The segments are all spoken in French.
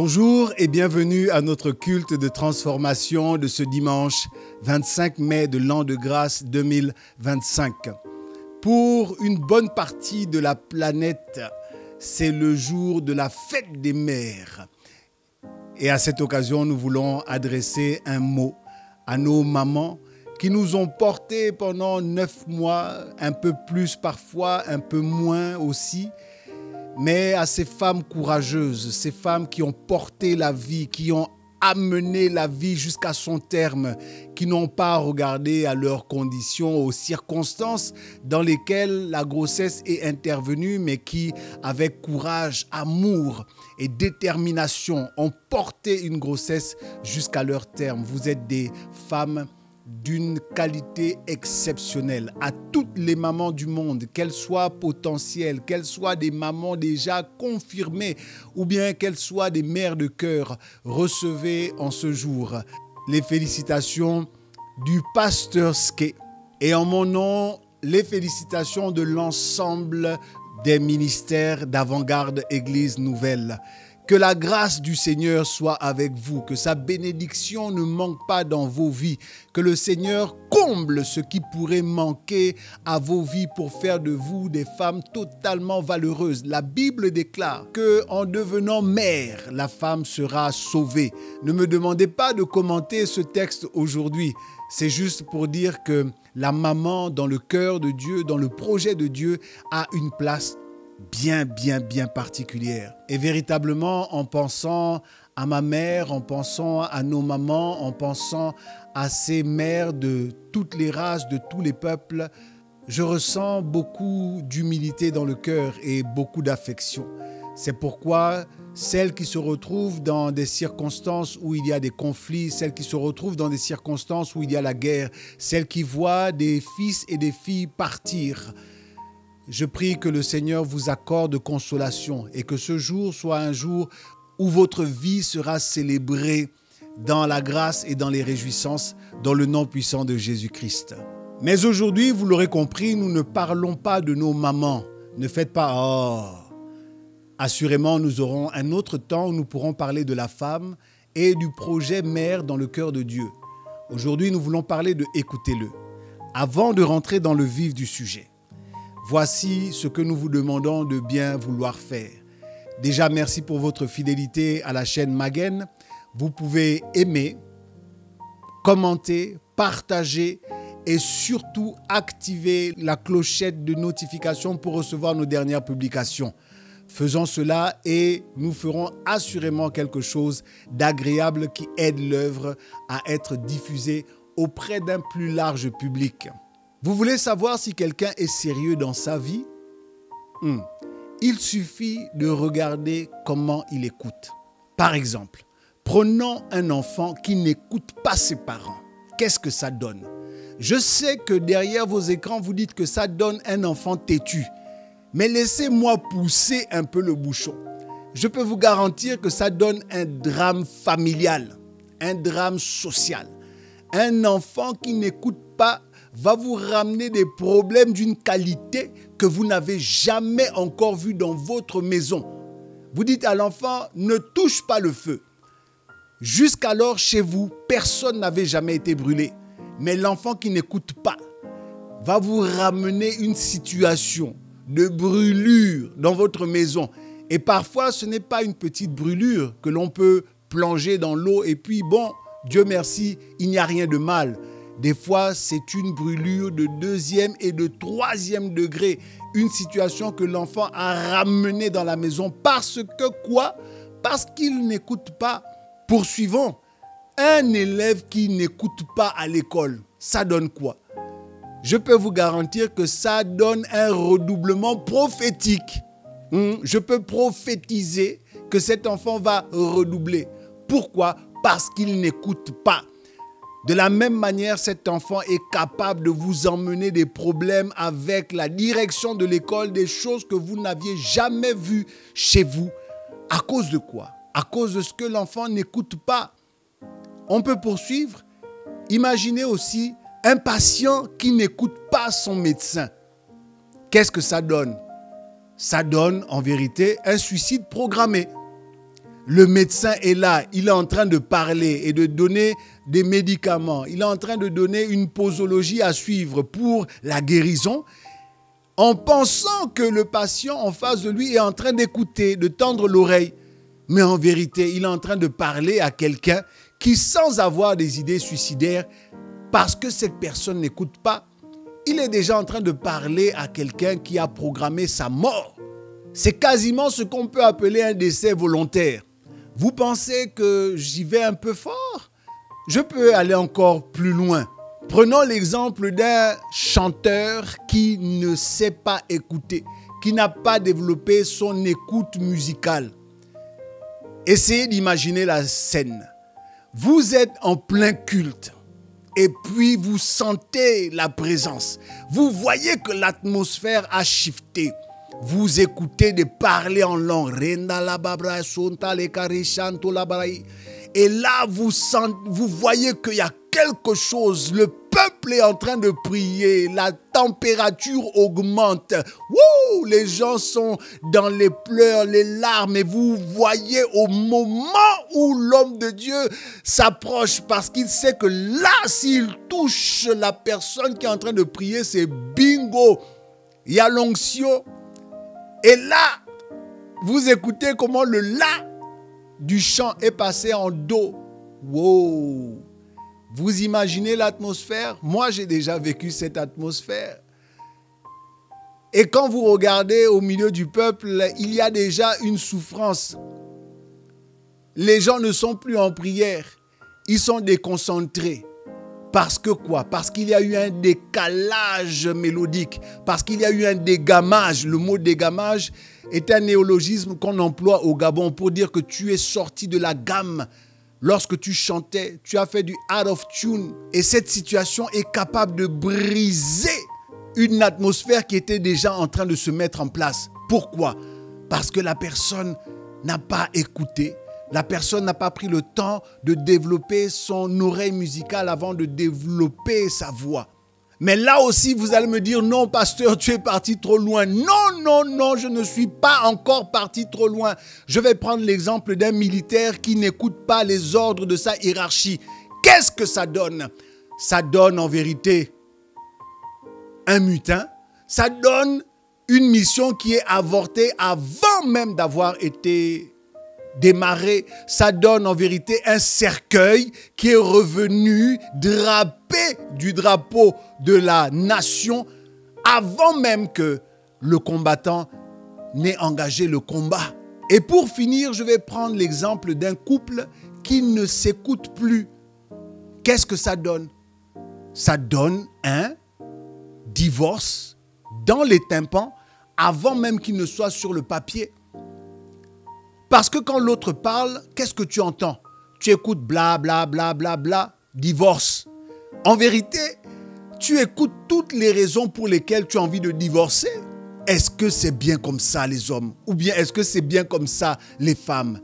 Bonjour et bienvenue à notre culte de transformation de ce dimanche 25 mai de l'an de grâce 2025. Pour une bonne partie de la planète, c'est le jour de la fête des mères. Et à cette occasion, nous voulons adresser un mot à nos mamans qui nous ont portés pendant 9 mois, un peu plus parfois, un peu moins aussi, mais à ces femmes courageuses, ces femmes qui ont porté la vie, qui ont amené la vie jusqu'à son terme, qui n'ont pas regardé à leurs conditions, aux circonstances dans lesquelles la grossesse est intervenue, mais qui, avec courage, amour et détermination, ont porté une grossesse jusqu'à leur terme. Vous êtes des femmes d'une qualité exceptionnelle. À toutes les mamans du monde, qu'elles soient potentielles, qu'elles soient des mamans déjà confirmées ou bien qu'elles soient des mères de cœur, recevez en ce jour les félicitations du pasteur Ske et en mon nom, les félicitations de l'ensemble des ministères d'Avant-Garde Église Nouvelle. Que la grâce du Seigneur soit avec vous, que sa bénédiction ne manque pas dans vos vies, que le Seigneur comble ce qui pourrait manquer à vos vies pour faire de vous des femmes totalement valeureuses. La Bible déclare qu'en devenant mère, la femme sera sauvée. Ne me demandez pas de commenter ce texte aujourd'hui, c'est juste pour dire que la maman dans le cœur de Dieu, dans le projet de Dieu, a une place bien particulière. Et véritablement, en pensant à ma mère, en pensant à nos mamans, en pensant à ces mères de toutes les races, de tous les peuples, je ressens beaucoup d'humilité dans le cœur et beaucoup d'affection. C'est pourquoi celles qui se retrouvent dans des circonstances où il y a des conflits, celles qui se retrouvent dans des circonstances où il y a la guerre, celles qui voient des fils et des filles partir, je prie que le Seigneur vous accorde consolation et que ce jour soit un jour où votre vie sera célébrée dans la grâce et dans les réjouissances, dans le nom puissant de Jésus-Christ. Mais aujourd'hui, vous l'aurez compris, nous ne parlons pas de nos mamans. Ne faites pas « Oh !» Assurément, nous aurons un autre temps où nous pourrons parler de la femme et du projet mère dans le cœur de Dieu. Aujourd'hui, nous voulons parler de « Écoutez-le » avant de rentrer dans le vif du sujet. Voici ce que nous vous demandons de bien vouloir faire. Déjà, merci pour votre fidélité à la chaîne Maguen. Vous pouvez aimer, commenter, partager et surtout activer la clochette de notification pour recevoir nos dernières publications. Faisons cela et nous ferons assurément quelque chose d'agréable qui aide l'œuvre à être diffusée auprès d'un plus large public. Vous voulez savoir si quelqu'un est sérieux dans sa vie? Il suffit de regarder comment il écoute. Par exemple, prenons un enfant qui n'écoute pas ses parents. Qu'est-ce que ça donne? Je sais que derrière vos écrans, vous dites que ça donne un enfant têtu. Mais laissez-moi pousser un peu le bouchon. Je peux vous garantir que ça donne un drame familial, un drame social. Un enfant qui n'écoute pas va vous ramener des problèmes d'une qualité que vous n'avez jamais encore vue dans votre maison. Vous dites à l'enfant, ne touche pas le feu. Jusqu'alors, chez vous, personne n'avait jamais été brûlé. Mais l'enfant qui n'écoute pas va vous ramener une situation de brûlure dans votre maison. Et parfois, ce n'est pas une petite brûlure que l'on peut plonger dans l'eau et puis, bon, Dieu merci, il n'y a rien de mal. Des fois, c'est une brûlure de 2e et de 3e degré. Une situation que l'enfant a ramenée dans la maison parce que quoi? Parce qu'il n'écoute pas. Poursuivons. Un élève qui n'écoute pas à l'école, ça donne quoi? Je peux vous garantir que ça donne un redoublement prophétique. Je peux prophétiser que cet enfant va redoubler. Pourquoi? Parce qu'il n'écoute pas. De la même manière, cet enfant est capable de vous emmener des problèmes avec la direction de l'école, des choses que vous n'aviez jamais vues chez vous. À cause de quoi? À cause de ce que l'enfant n'écoute pas. On peut poursuivre. Imaginez aussi un patient qui n'écoute pas son médecin. Qu'est-ce que ça donne? Ça donne en vérité un suicide programmé. Le médecin est là, il est en train de parler et de donner des médicaments. Il est en train de donner une posologie à suivre pour la guérison, en pensant que le patient en face de lui est en train d'écouter, de tendre l'oreille. Mais en vérité, il est en train de parler à quelqu'un qui, sans avoir des idées suicidaires, parce que cette personne n'écoute pas, il est déjà en train de parler à quelqu'un qui a programmé sa mort. C'est quasiment ce qu'on peut appeler un décès volontaire. Vous pensez que j'y vais un peu fort? Je peux aller encore plus loin. Prenons l'exemple d'un chanteur qui ne sait pas écouter, qui n'a pas développé son écoute musicale. Essayez d'imaginer la scène. Vous êtes en plein culte et puis vous sentez la présence. Vous voyez que l'atmosphère a shifté. Vous écoutez de parler en langue. Et là, vous voyez qu'il y a quelque chose. Le peuple est en train de prier. La température augmente. Wouh, les gens sont dans les pleurs, les larmes. Et vous voyez au moment où l'homme de Dieu s'approche, parce qu'il sait que là, s'il touche la personne qui est en train de prier, c'est bingo. Il y a l'onction. Et là, vous écoutez comment le la du chant est passé en do. Wow! Vous imaginez l'atmosphère? Moi, j'ai déjà vécu cette atmosphère. Et quand vous regardez au milieu du peuple, il y a déjà une souffrance. Les gens ne sont plus en prière. Ils sont déconcentrés. Parce que quoi? Parce qu'il y a eu un décalage mélodique. Parce qu'il y a eu un dégamage. Le mot dégamage est un néologisme qu'on emploie au Gabon pour dire que tu es sorti de la gamme. Lorsque tu chantais, tu as fait du out of tune. Et cette situation est capable de briser une atmosphère qui était déjà en train de se mettre en place. Pourquoi? Parce que la personne n'a pas écouté. La personne n'a pas pris le temps de développer son oreille musicale avant de développer sa voix. Mais là aussi, vous allez me dire, non, pasteur, tu es parti trop loin. Non, non, non, je ne suis pas encore parti trop loin. Je vais prendre l'exemple d'un militaire qui n'écoute pas les ordres de sa hiérarchie. Qu'est-ce que ça donne? Ça donne en vérité un mutin. Ça donne une mission qui est avortée avant même d'avoir été démarrer. Ça donne en vérité un cercueil qui est revenu drapé du drapeau de la nation avant même que le combattant n'ait engagé le combat. Et pour finir, je vais prendre l'exemple d'un couple qui ne s'écoute plus. Qu'est-ce que ça donne? Ça donne un divorce dans les tympans avant même qu'il ne soit sur le papier. Parce que quand l'autre parle, qu'est-ce que tu entends? Tu écoutes bla bla bla bla bla, divorce. En vérité, tu écoutes toutes les raisons pour lesquelles tu as envie de divorcer. Est-ce que c'est bien comme ça les hommes? Ou bien est-ce que c'est bien comme ça les femmes?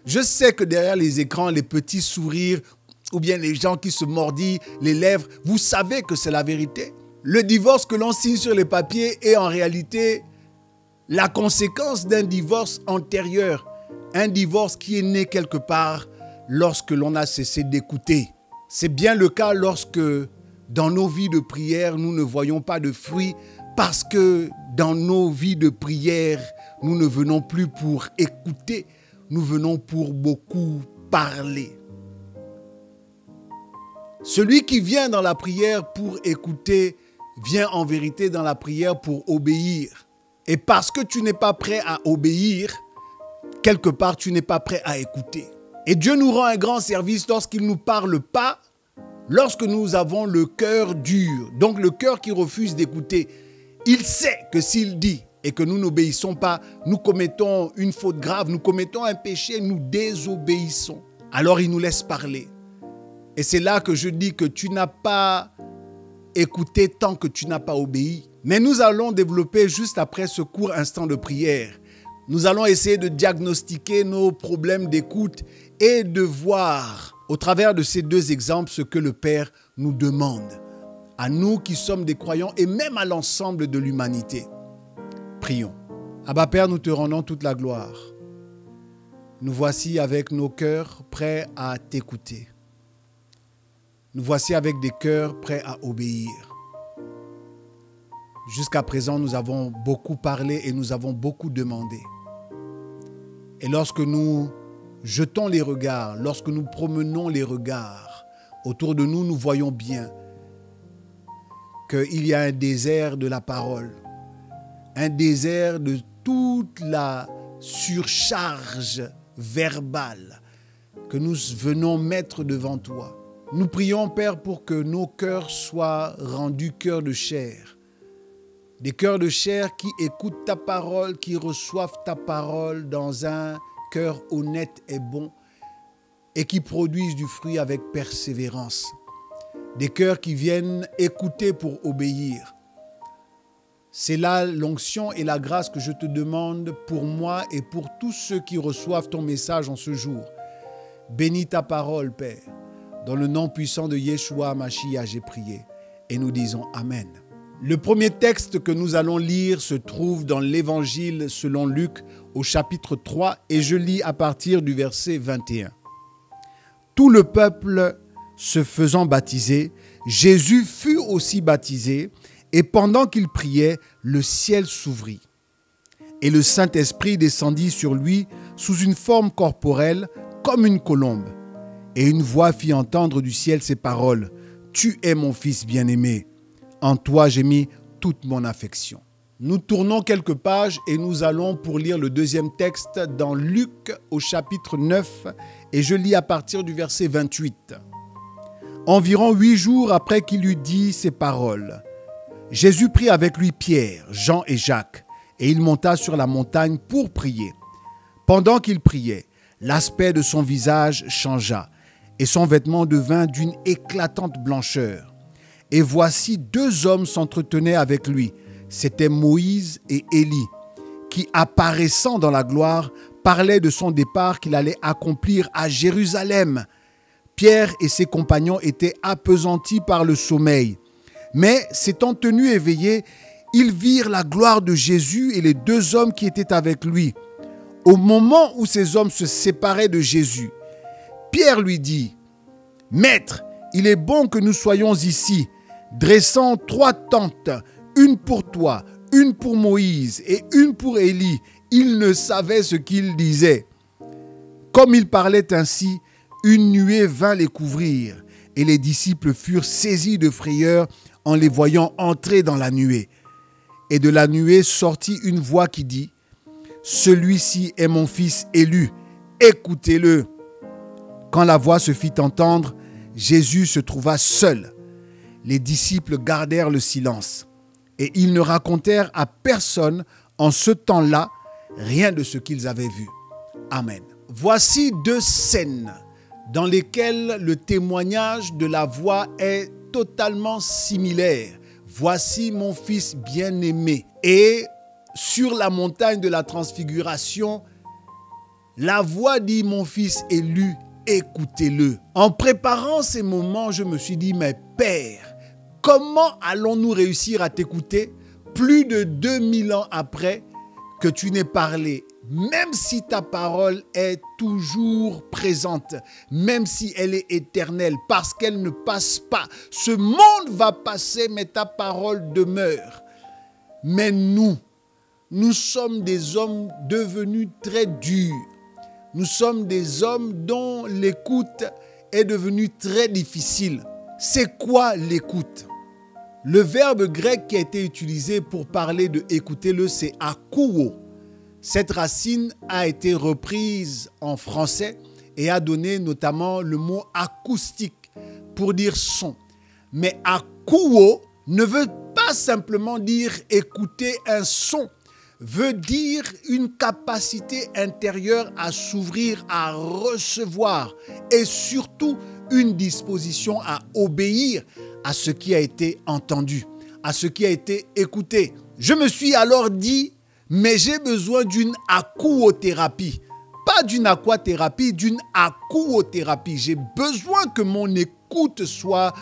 Je sais que derrière les écrans, les petits sourires, ou bien les gens qui se mordillent les lèvres, vous savez que c'est la vérité. Le divorce que l'on signe sur les papiers est en réalité la conséquence d'un divorce antérieur. Un divorce qui est né quelque part lorsque l'on a cessé d'écouter. C'est bien le cas lorsque dans nos vies de prière, nous ne voyons pas de fruits parce que dans nos vies de prière, nous ne venons plus pour écouter, nous venons pour beaucoup parler. Celui qui vient dans la prière pour écouter, vient en vérité dans la prière pour obéir. Et parce que tu n'es pas prêt à obéir, quelque part, tu n'es pas prêt à écouter. Et Dieu nous rend un grand service lorsqu'il ne nous parle pas, lorsque nous avons le cœur dur, donc le cœur qui refuse d'écouter. Il sait que s'il dit et que nous n'obéissons pas, nous commettons une faute grave, nous commettons un péché, nous désobéissons. Alors il nous laisse parler. Et c'est là que je dis que tu n'as pas écouté tant que tu n'as pas obéi. Mais nous allons développer juste après ce court instant de prière. Nous allons essayer de diagnostiquer nos problèmes d'écoute et de voir au travers de ces deux exemples ce que le Père nous demande. À nous qui sommes des croyants et même à l'ensemble de l'humanité. Prions. Abba Père, nous te rendons toute la gloire. Nous voici avec nos cœurs prêts à t'écouter. Nous voici avec des cœurs prêts à obéir. Jusqu'à présent, nous avons beaucoup parlé et nous avons beaucoup demandé. Et lorsque nous jetons les regards, lorsque nous promenons les regards autour de nous, nous voyons bien qu'il y a un désert de la parole, un désert de toute la surcharge verbale que nous venons mettre devant toi. Nous prions, Père, pour que nos cœurs soient rendus cœurs de chair. Des cœurs de chair qui écoutent ta parole, qui reçoivent ta parole dans un cœur honnête et bon et qui produisent du fruit avec persévérance. Des cœurs qui viennent écouter pour obéir. C'est là l'onction et la grâce que je te demande pour moi et pour tous ceux qui reçoivent ton message en ce jour. Bénis ta parole, Père. Dans le nom puissant de Yeshua Mashiach, j'ai prié. Et nous disons Amen. Le premier texte que nous allons lire se trouve dans l'Évangile selon Luc au chapitre 3 et je lis à partir du verset 21. Tout le peuple se faisant baptiser, Jésus fut aussi baptisé et pendant qu'il priait, le ciel s'ouvrit. Et le Saint-Esprit descendit sur lui sous une forme corporelle comme une colombe. Et une voix fit entendre du ciel ces paroles. « Tu es mon fils bien-aimé. En toi j'ai mis toute mon affection. » Nous tournons quelques pages et nous allons pour lire le deuxième texte dans Luc au chapitre 9 et je lis à partir du verset 28. Environ 8 jours après qu'il eut dit ces paroles, Jésus prit avec lui Pierre, Jean et Jacques et il monta sur la montagne pour prier. Pendant qu'il priait, l'aspect de son visage changea et son vêtement devint d'une éclatante blancheur. Et voici 2 hommes s'entretenaient avec lui. C'étaient Moïse et Élie, qui, apparaissant dans la gloire, parlaient de son départ qu'il allait accomplir à Jérusalem. Pierre et ses compagnons étaient appesantis par le sommeil. Mais, s'étant tenus éveillés, ils virent la gloire de Jésus et les 2 hommes qui étaient avec lui. Au moment où ces hommes se séparaient de Jésus, Pierre lui dit, « Maître, il est bon que nous soyons ici, dressant 3 tentes, une pour toi, une pour Moïse et une pour Élie. » Il ne savait ce qu'il disait. Comme il parlait ainsi, une nuée vint les couvrir et les disciples furent saisis de frayeur en les voyant entrer dans la nuée. Et de la nuée sortit une voix qui dit, « Celui-ci est mon fils élu, écoutez-le. » Quand la voix se fit entendre, Jésus se trouva seul. Les disciples gardèrent le silence et ils ne racontèrent à personne en ce temps-là rien de ce qu'ils avaient vu. Amen. Voici 2 scènes dans lesquelles le témoignage de la voix est totalement similaire. Voici mon fils bien-aimé. Et sur la montagne de la transfiguration, la voix dit mon fils élu, écoutez-le. En préparant ces moments, je me suis dit, mais Père, comment allons-nous réussir à t'écouter plus de 2000 ans après que tu n'aies parlé, même si ta parole est toujours présente, même si elle est éternelle, parce qu'elle ne passe pas. Ce monde va passer, mais ta parole demeure. Mais nous sommes des hommes devenus très durs. Nous sommes des hommes dont l'écoute est devenue très difficile. C'est quoi l'écoute? Le verbe grec qui a été utilisé pour parler de écouter-le, c'est akouo. Cette racine a été reprise en français et a donné notamment le mot acoustique pour dire son. Mais akouo ne veut pas simplement dire écouter un son, veut dire une capacité intérieure à s'ouvrir, à recevoir et surtout une disposition à obéir à ce qui a été entendu, à ce qui a été écouté. Je me suis alors dit, mais j'ai besoin d'une akouothérapie. Pas d'une aquathérapie, d'une akouothérapie. J'ai besoin que mon écoute soit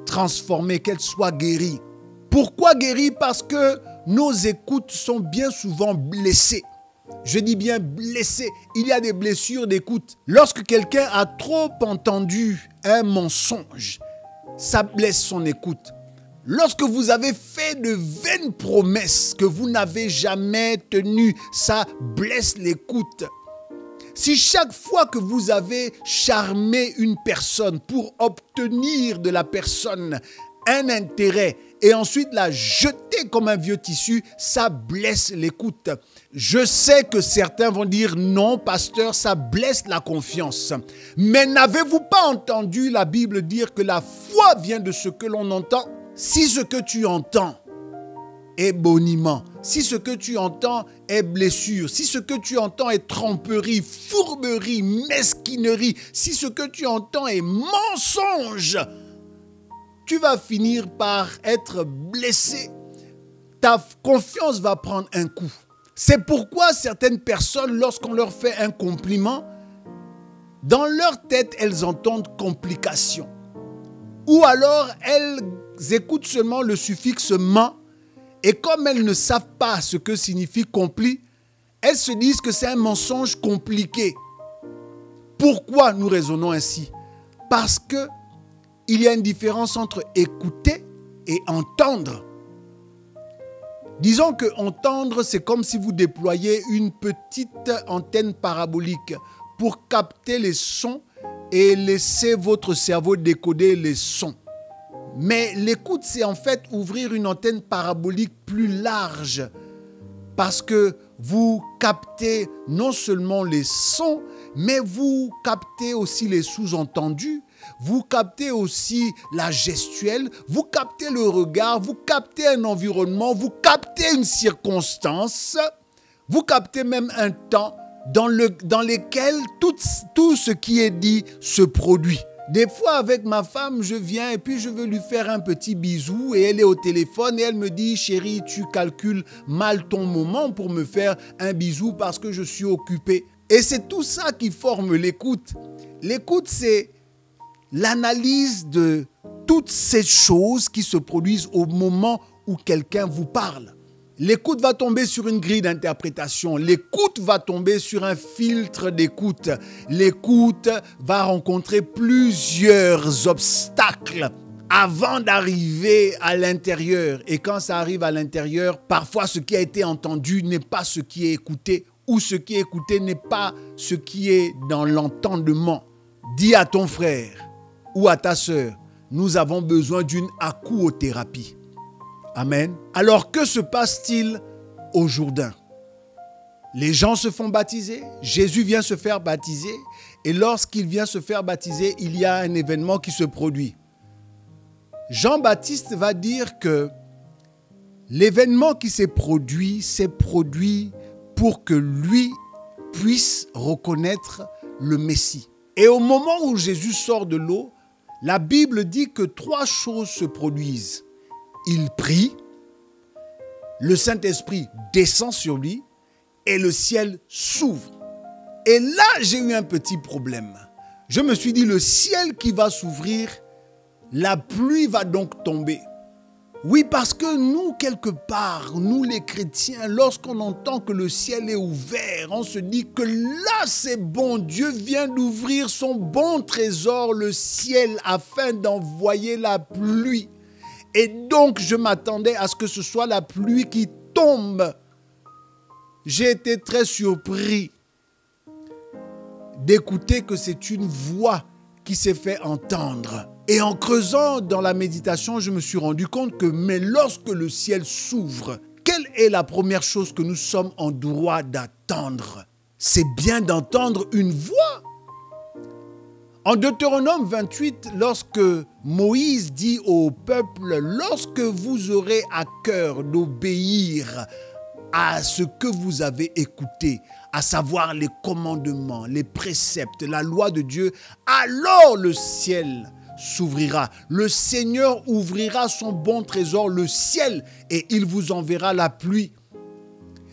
transformée, qu'elle soit guérie. Pourquoi guérie? Parce que nos écoutes sont bien souvent blessées. Je dis bien blessé. Il y a des blessures d'écoute. Lorsque quelqu'un a trop entendu un mensonge, ça blesse son écoute. Lorsque vous avez fait de vaines promesses que vous n'avez jamais tenues, ça blesse l'écoute. Si chaque fois que vous avez charmé une personne pour obtenir de la personne un intérêt et ensuite la jeter comme un vieux tissu, ça blesse l'écoute. Je sais que certains vont dire non, pasteur, ça blesse la confiance. Mais n'avez-vous pas entendu la Bible dire que la foi vient de ce que l'on entend? Si ce que tu entends est boniment, si ce que tu entends est blessure, si ce que tu entends est tromperie, fourberie, mesquinerie, si ce que tu entends est mensonge, tu vas finir par être blessé. Ta confiance va prendre un coup. C'est pourquoi certaines personnes, lorsqu'on leur fait un compliment, dans leur tête, elles entendent complication. Ou alors, elles écoutent seulement le suffixe « ment » et comme elles ne savent pas ce que signifie « compli », elles se disent que c'est un mensonge compliqué. Pourquoi nous raisonnons ainsi? Parce que il y a une différence entre écouter et entendre. Disons que entendre, c'est comme si vous déployez une petite antenne parabolique pour capter les sons et laisser votre cerveau décoder les sons. Mais l'écoute, c'est en fait ouvrir une antenne parabolique plus large parce que vous captez non seulement les sons, mais vous captez aussi les sous-entendus, vous captez aussi la gestuelle, vous captez le regard, vous captez un environnement, vous captez une circonstance, vous captez même un temps dans lequel tout ce qui est dit se produit. Des fois, avec ma femme, je viens et puis je veux lui faire un petit bisou et elle est au téléphone et elle me dit « Chérie, tu calcules mal ton moment pour me faire un bisou parce que je suis occupé. » Et c'est tout ça qui forme l'écoute. L'écoute, c'est l'analyse de toutes ces choses qui se produisent au moment où quelqu'un vous parle. L'écoute va tomber sur une grille d'interprétation. L'écoute va tomber sur un filtre d'écoute. L'écoute va rencontrer plusieurs obstacles avant d'arriver à l'intérieur. Et quand ça arrive à l'intérieur, parfois ce qui a été entendu n'est pas ce qui est écouté ou ce qui est écouté n'est pas ce qui est dans l'entendement. Dis à ton frère ou à ta sœur, nous avons besoin d'une acouothérapie. Amen. Alors, que se passe-t-il au Jourdain? Les gens se font baptiser, Jésus vient se faire baptiser, et lorsqu'il vient se faire baptiser, il y a un événement qui se produit. Jean-Baptiste va dire que l'événement qui s'est produit pour que lui puisse reconnaître le Messie. Et au moment où Jésus sort de l'eau, la Bible dit que 3 choses se produisent. Il prie, le Saint-Esprit descend sur lui et le ciel s'ouvre. Et là, j'ai eu un petit problème. Je me suis dit, le ciel qui va s'ouvrir, la pluie va donc tomber. Oui, parce que nous, quelque part, nous les chrétiens, lorsqu'on entend que le ciel est ouvert, on se dit que là, c'est bon. Dieu vient d'ouvrir son bon trésor, le ciel, afin d'envoyer la pluie. Et donc, je m'attendais à ce que ce soit la pluie qui tombe. J'ai été très surpris d'écouter que c'est une voix qui s'est fait entendre. Et en creusant dans la méditation, je me suis rendu compte que, mais lorsque le ciel s'ouvre, quelle est la première chose que nous sommes en droit d'attendre? C'est bien d'entendre une voix. En Deutéronome 28, lorsque Moïse dit au peuple, lorsque vous aurez à cœur d'obéir à ce que vous avez écouté, à savoir les commandements, les préceptes, la loi de Dieu, alors le ciel s'ouvrira. Le Seigneur ouvrira son bon trésor, le ciel, et il vous enverra la pluie.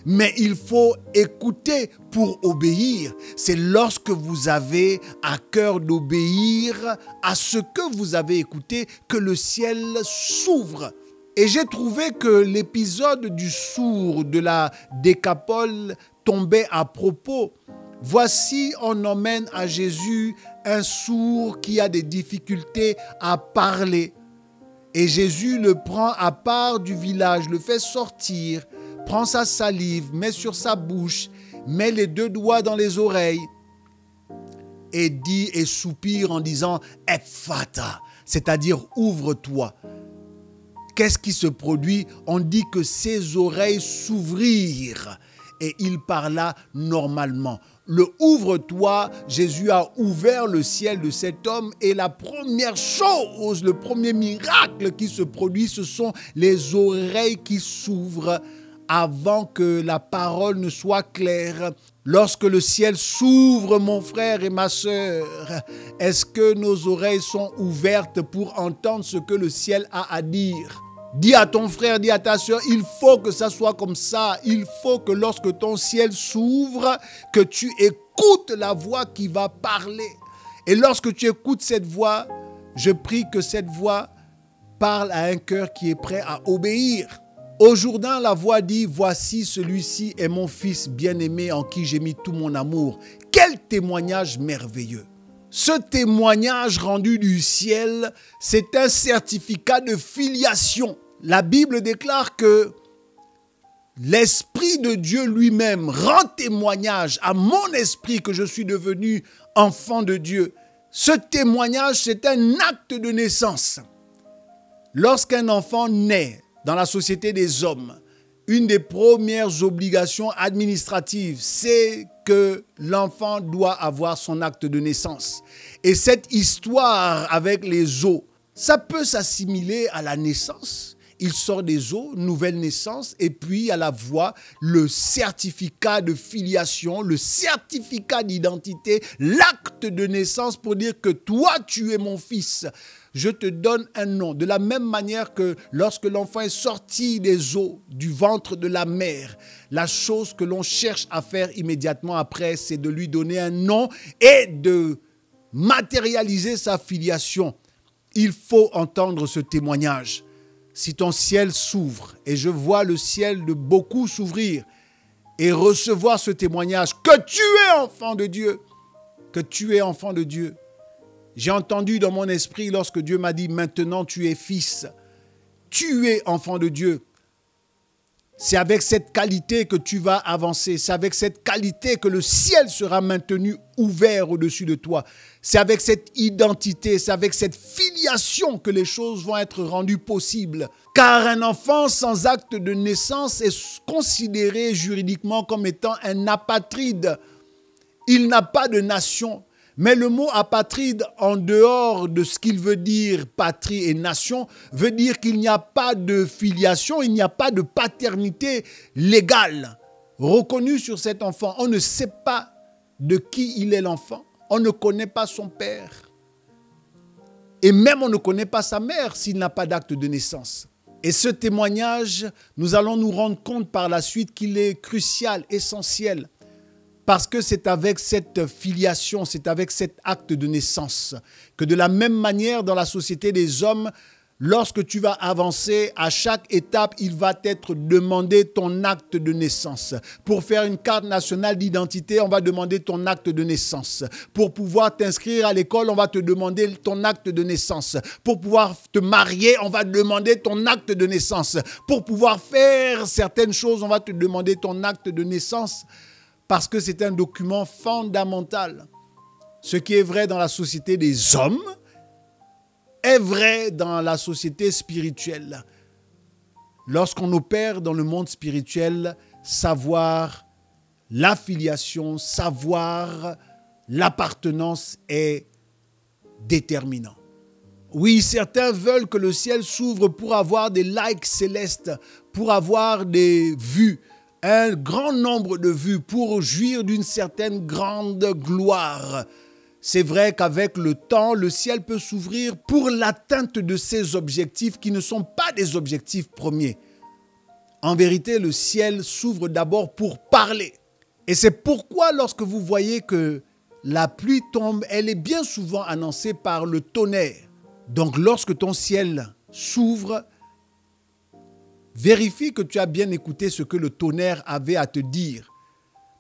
Mais il faut écouter pour obéir. C'est lorsque vous avez à cœur d'obéir à ce que vous avez écouté que le ciel s'ouvre. Et j'ai trouvé que l'épisode du sourd de la Décapole tombait à propos. Voici, on emmène à Jésus un sourd qui a des difficultés à parler. Et Jésus le prend à part du village, le fait sortir, prend sa salive, met sur sa bouche, met les 2 doigts dans les oreilles et dit et soupire en disant « Ephphatha », c'est-à-dire « ouvre-toi ». Qu'est-ce qui se produit? On dit que ses oreilles s'ouvrirent et il parla normalement. Le ouvre-toi, Jésus a ouvert le ciel de cet homme et la première chose, le premier miracle qui se produit, ce sont les oreilles qui s'ouvrent avant que la parole ne soit claire. Lorsque le ciel s'ouvre, mon frère et ma sœur, est-ce que nos oreilles sont ouvertes pour entendre ce que le ciel a à dire? Dis à ton frère, dis à ta sœur, il faut que ça soit comme ça. Il faut que lorsque ton ciel s'ouvre, que tu écoutes la voix qui va parler. Et lorsque tu écoutes cette voix, je prie que cette voix parle à un cœur qui est prêt à obéir. Au Jourdain, la voix dit, voici celui-ci est mon fils bien-aimé en qui j'ai mis tout mon amour. Quel témoignage merveilleux! Ce témoignage rendu du ciel, c'est un certificat de filiation. La Bible déclare que l'Esprit de Dieu lui-même rend témoignage à mon esprit que je suis devenu enfant de Dieu. Ce témoignage, c'est un acte de naissance. Lorsqu'un enfant naît dans la société des hommes, une des premières obligations administratives, c'est que l'enfant doit avoir son acte de naissance. Et cette histoire avec les os, ça peut s'assimiler à la naissance. Il sort des os, nouvelle naissance, et puis à la voix, le certificat de filiation, le certificat d'identité, l'acte de naissance pour dire que toi, tu es mon fils. Je te donne un nom. De la même manière que lorsque l'enfant est sorti des os, du ventre de la mère, la chose que l'on cherche à faire immédiatement après, c'est de lui donner un nom et de matérialiser sa filiation. Il faut entendre ce témoignage. Si ton ciel s'ouvre, et je vois le ciel de beaucoup s'ouvrir, et recevoir ce témoignage, que tu es enfant de Dieu, que tu es enfant de Dieu. J'ai entendu dans mon esprit lorsque Dieu m'a dit, maintenant tu es fils, tu es enfant de Dieu. C'est avec cette qualité que tu vas avancer. C'est avec cette qualité que le ciel sera maintenu ouvert au-dessus de toi. C'est avec cette identité, c'est avec cette filiation que les choses vont être rendues possibles. Car un enfant sans acte de naissance est considéré juridiquement comme étant un apatride. Il n'a pas de nation. Mais le mot apatride, en dehors de ce qu'il veut dire patrie et nation, veut dire qu'il n'y a pas de filiation, il n'y a pas de paternité légale reconnue sur cet enfant. On ne sait pas de qui il est l'enfant. On ne connaît pas son père. Et même on ne connaît pas sa mère s'il n'a pas d'acte de naissance. Et ce témoignage, nous allons nous rendre compte par la suite qu'il est crucial, essentiel. Parce que c'est avec cette filiation, c'est avec cet acte de naissance que de la même manière dans la société des hommes, lorsque tu vas avancer, à chaque étape, il va t'être demandé ton acte de naissance. Pour faire une carte nationale d'identité, on va demander ton acte de naissance. Pour pouvoir t'inscrire à l'école, on va te demander ton acte de naissance. Pour pouvoir te marier, on va te demander ton acte de naissance. Pour pouvoir faire certaines choses, on va te demander ton acte de naissance. Parce que c'est un document fondamental. Ce qui est vrai dans la société des hommes est vrai dans la société spirituelle. Lorsqu'on opère dans le monde spirituel, savoir l'affiliation, savoir l'appartenance est déterminant. Oui, certains veulent que le ciel s'ouvre pour avoir des likes célestes, pour avoir des vues, un grand nombre de vues pour jouir d'une certaine grande gloire. C'est vrai qu'avec le temps, le ciel peut s'ouvrir pour l'atteinte de ces objectifs qui ne sont pas des objectifs premiers. En vérité, le ciel s'ouvre d'abord pour parler. Et c'est pourquoi lorsque vous voyez que la pluie tombe, elle est bien souvent annoncée par le tonnerre. Donc lorsque ton ciel s'ouvre, vérifie que tu as bien écouté ce que le tonnerre avait à te dire.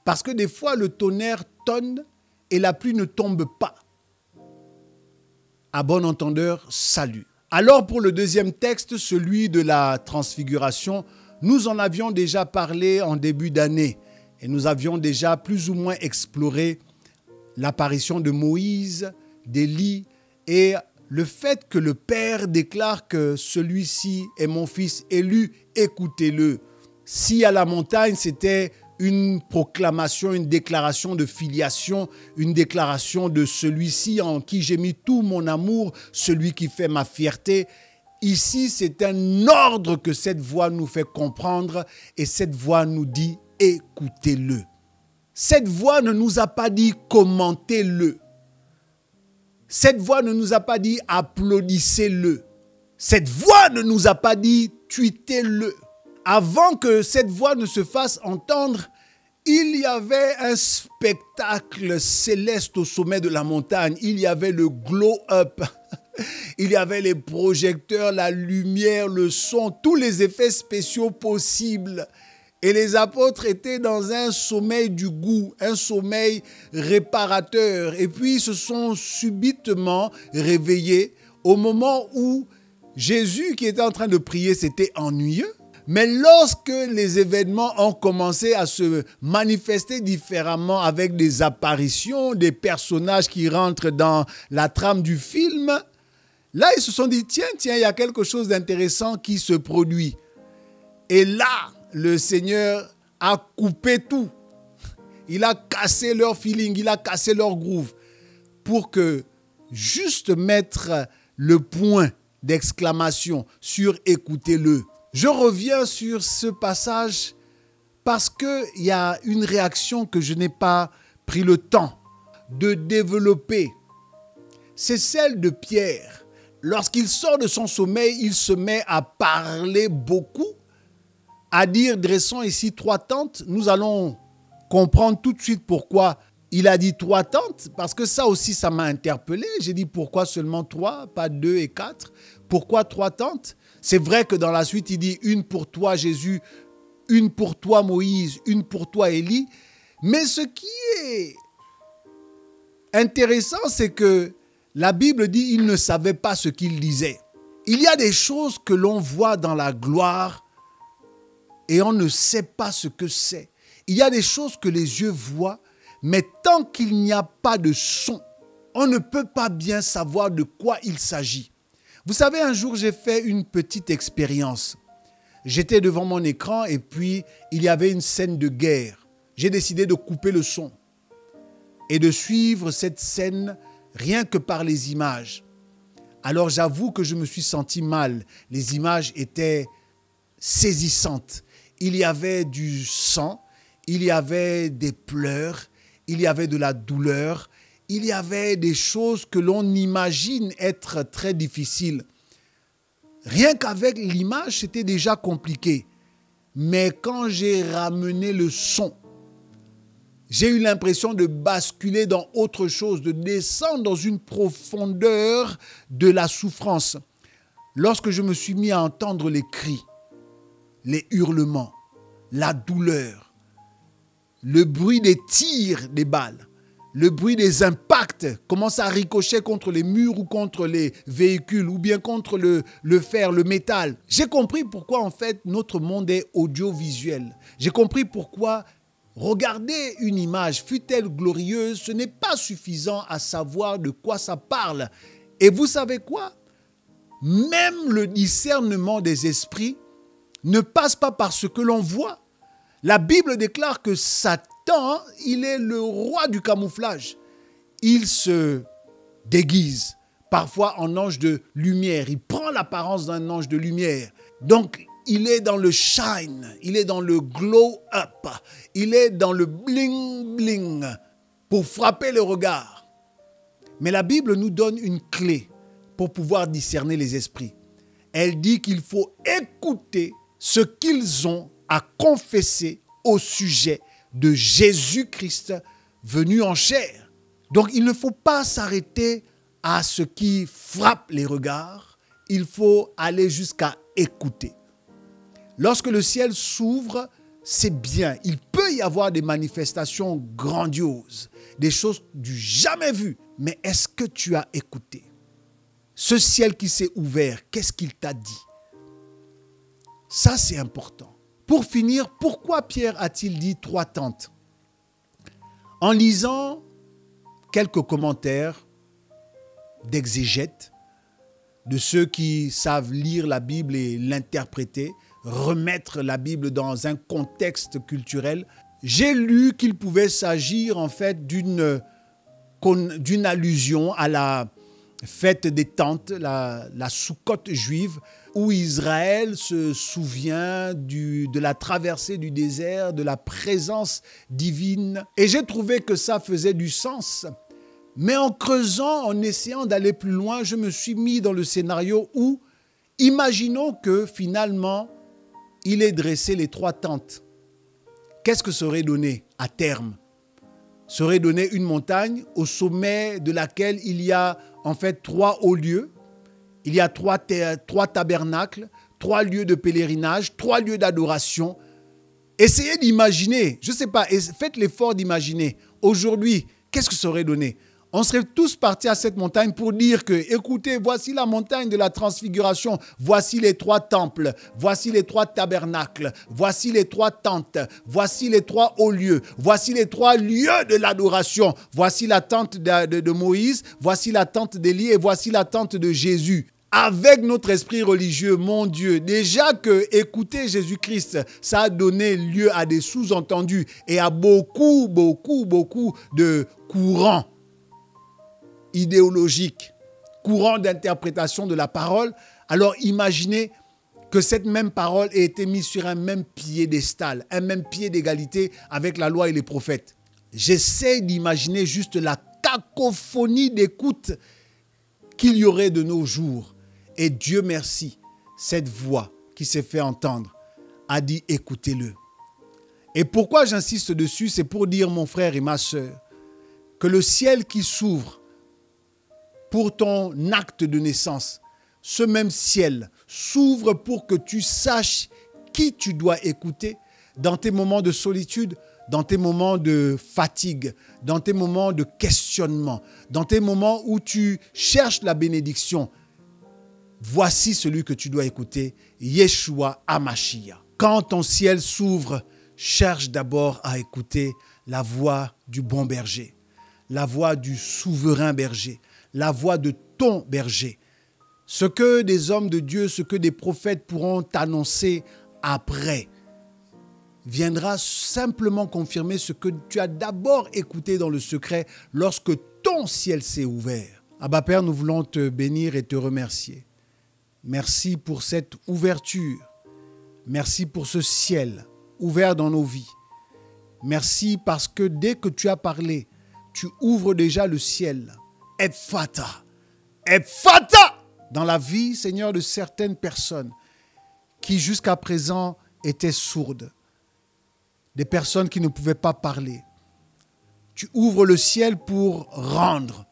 Parce que des fois, le tonnerre tonne et la pluie ne tombe pas. À bon entendeur, salut. Alors pour le deuxième texte, celui de la transfiguration, nous en avions déjà parlé en début d'année et nous avions déjà plus ou moins exploré l'apparition de Moïse, d'Élie et le fait que le Père déclare que celui-ci est mon fils élu, écoutez-le. Si à la montagne, c'était une proclamation, une déclaration de filiation, une déclaration de celui-ci en qui j'ai mis tout mon amour, celui qui fait ma fierté. Ici, c'est un ordre que cette voix nous fait comprendre et cette voix nous dit « écoutez-le ». Cette voix ne nous a pas dit « commentez-le ». Cette voix ne nous a pas dit « applaudissez-le ». Cette voix ne nous a pas dit « tweetez-le ». Avant que cette voix ne se fasse entendre, il y avait un spectacle céleste au sommet de la montagne. Il y avait le glow-up. Il y avait les projecteurs, la lumière, le son, tous les effets spéciaux possibles. Et les apôtres étaient dans un sommeil du goût, un sommeil réparateur. Et puis ils se sont subitement réveillés au moment où Jésus, qui était en train de prier, c'était ennuyeux. Mais lorsque les événements ont commencé à se manifester différemment avec des apparitions, des personnages qui rentrent dans la trame du film, là, ils se sont dit, tiens, il y a quelque chose d'intéressant qui se produit. Et là, le Seigneur a coupé tout. Il a cassé leur feeling, il a cassé leur groove pour que juste mettre le point d'exclamation sur « écoutez-le ». Je reviens sur ce passage parce qu'il y a une réaction que je n'ai pas pris le temps de développer. C'est celle de Pierre. Lorsqu'il sort de son sommeil, il se met à parler beaucoup, à dire « dressons ici 3 tentes ». Nous allons comprendre tout de suite pourquoi il a dit 3 tentes, parce que ça aussi, ça m'a interpellé. J'ai dit pourquoi seulement 3, pas 2 et 4 ? Pourquoi 3 tentes ? C'est vrai que dans la suite, il dit une pour toi Jésus, une pour toi Moïse, une pour toi Élie. Mais ce qui est intéressant, c'est que la Bible dit il ne savait pas ce qu'il disait. Il y a des choses que l'on voit dans la gloire et on ne sait pas ce que c'est. Il y a des choses que les yeux voient, mais tant qu'il n'y a pas de son, on ne peut pas bien savoir de quoi il s'agit. Vous savez, un jour, j'ai fait une petite expérience. J'étais devant mon écran et puis il y avait une scène de guerre. J'ai décidé de couper le son et de suivre cette scène rien que par les images. Alors j'avoue que je me suis senti mal. Les images étaient saisissantes. Il y avait du sang, il y avait des pleurs, il y avait de la douleur. Il y avait des choses que l'on imagine être très difficiles. Rien qu'avec l'image, c'était déjà compliqué. Mais quand j'ai ramené le son, j'ai eu l'impression de basculer dans autre chose, de descendre dans une profondeur de la souffrance. Lorsque je me suis mis à entendre les cris, les hurlements, la douleur, le bruit des tirs des balles, le bruit des impacts commence à ricocher contre les murs ou contre les véhicules ou bien contre le fer, le métal. J'ai compris pourquoi en fait notre monde est audiovisuel. J'ai compris pourquoi regarder une image, fût-elle glorieuse, ce n'est pas suffisant à savoir de quoi ça parle. Et vous savez quoi? Même le discernement des esprits ne passe pas par ce que l'on voit. La Bible déclare que Satan, il est le roi du camouflage. Il se déguise, parfois en ange de lumière. Il prend l'apparence d'un ange de lumière. Donc, il est dans le shine, il est dans le glow-up, il est dans le bling-bling pour frapper le regard. Mais la Bible nous donne une clé pour pouvoir discerner les esprits. Elle dit qu'il faut écouter ce qu'ils ont à confesser au sujet de Jésus-Christ venu en chair. Donc, il ne faut pas s'arrêter à ce qui frappe les regards. Il faut aller jusqu'à écouter. Lorsque le ciel s'ouvre, c'est bien. Il peut y avoir des manifestations grandioses, des choses du jamais vues. Mais est-ce que tu as écouté? Ce ciel qui s'est ouvert, qu'est-ce qu'il t'a dit? Ça, c'est important. Pour finir, pourquoi Pierre a-t-il dit 3 tentes? En lisant quelques commentaires d'exégètes, de ceux qui savent lire la Bible et l'interpréter, remettre la Bible dans un contexte culturel, j'ai lu qu'il pouvait s'agir en fait d'une allusion à la fête des tentes, la Soukhot juive, où Israël se souvient de la traversée du désert, de la présence divine. Et j'ai trouvé que ça faisait du sens. Mais en creusant, en essayant d'aller plus loin, je me suis mis dans le scénario où, imaginons que finalement, il ait dressé les 3 tentes. Qu'est-ce que ça aurait donné à terme? Ça aurait donné une montagne au sommet de laquelle il y a en fait 3 hauts lieux. Il y a 3 tabernacles, 3 lieux de pèlerinage, 3 lieux d'adoration. Essayez d'imaginer, je ne sais pas, faites l'effort d'imaginer. Aujourd'hui, qu'est-ce que ça aurait donné? On serait tous partis à cette montagne pour dire que, écoutez, voici la montagne de la transfiguration, voici les 3 temples, voici les 3 tabernacles, voici les 3 tentes, voici les 3 hauts lieux, voici les 3 lieux de l'adoration, voici la tente de Moïse, voici la tente d'Élie et voici la tente de Jésus. Avec notre esprit religieux, mon Dieu, déjà que écouter Jésus-Christ, ça a donné lieu à des sous-entendus et à beaucoup de courants idéologique, courant d'interprétation de la parole, alors imaginez que cette même parole ait été mise sur un même piédestal, un même pied d'égalité avec la loi et les prophètes. J'essaie d'imaginer juste la cacophonie d'écoute qu'il y aurait de nos jours. Et Dieu merci, cette voix qui s'est fait entendre a dit écoutez-le. Et pourquoi j'insiste dessus, c'est pour dire mon frère et ma sœur, que le ciel qui s'ouvre pour ton acte de naissance, ce même ciel s'ouvre pour que tu saches qui tu dois écouter dans tes moments de solitude, dans tes moments de fatigue, dans tes moments de questionnement, dans tes moments où tu cherches la bénédiction. Voici celui que tu dois écouter, Yeshua HaMashiach. Quand ton ciel s'ouvre, cherche d'abord à écouter la voix du bon berger, la voix du souverain berger, la voix de ton berger. Ce que des hommes de Dieu, ce que des prophètes pourront t'annoncer après, viendra simplement confirmer ce que tu as d'abord écouté dans le secret lorsque ton ciel s'est ouvert. Abba Père, nous voulons te bénir et te remercier. Merci pour cette ouverture. Merci pour ce ciel ouvert dans nos vies. Merci parce que dès que tu as parlé, tu ouvres déjà le ciel. Ephata, Ephata, dans la vie, Seigneur, de certaines personnes qui jusqu'à présent étaient sourdes, des personnes qui ne pouvaient pas parler. Tu ouvres le ciel pour rendre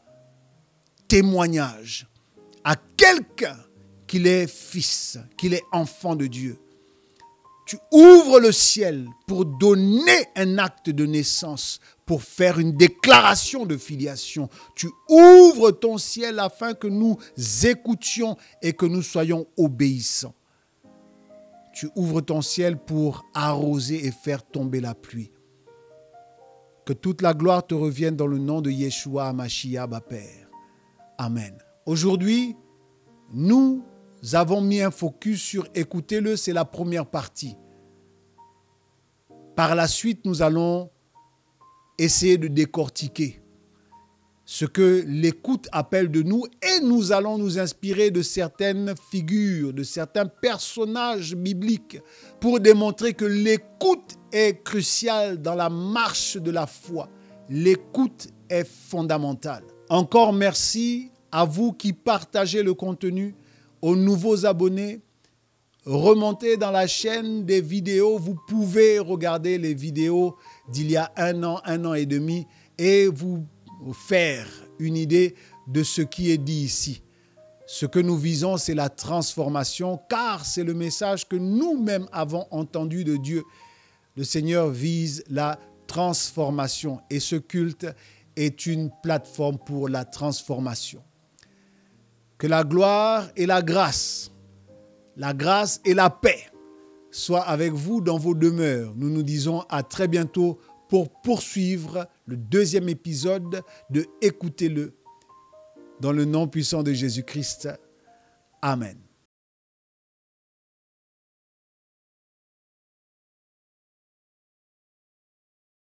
témoignage à quelqu'un qu'il est fils, qu'il est enfant de Dieu. Tu ouvres le ciel pour donner un acte de naissance, pour faire une déclaration de filiation. Tu ouvres ton ciel afin que nous écoutions et que nous soyons obéissants. Tu ouvres ton ciel pour arroser et faire tomber la pluie. Que toute la gloire te revienne dans le nom de Yeshua HaMashiach, Abba Père. Amen. Aujourd'hui, nous avons mis un focus sur écoutez-le, c'est la première partie. Par la suite, nous allons essayer de décortiquer ce que l'écoute appelle de nous et nous allons nous inspirer de certaines figures, de certains personnages bibliques pour démontrer que l'écoute est cruciale dans la marche de la foi. L'écoute est fondamentale. Encore merci à vous qui partagez le contenu, aux nouveaux abonnés. Remontez dans la chaîne des vidéos. Vous pouvez regarder les vidéos d'il y a un an et demi et vous faire une idée de ce qui est dit ici. Ce que nous visons, c'est la transformation, car c'est le message que nous-mêmes avons entendu de Dieu. Le Seigneur vise la transformation et ce culte est une plateforme pour la transformation. Que la gloire et la grâce et la paix soient avec vous dans vos demeures. Nous nous disons à très bientôt pour poursuivre le 2e épisode de Écoutez-le. Dans le nom puissant de Jésus-Christ. Amen.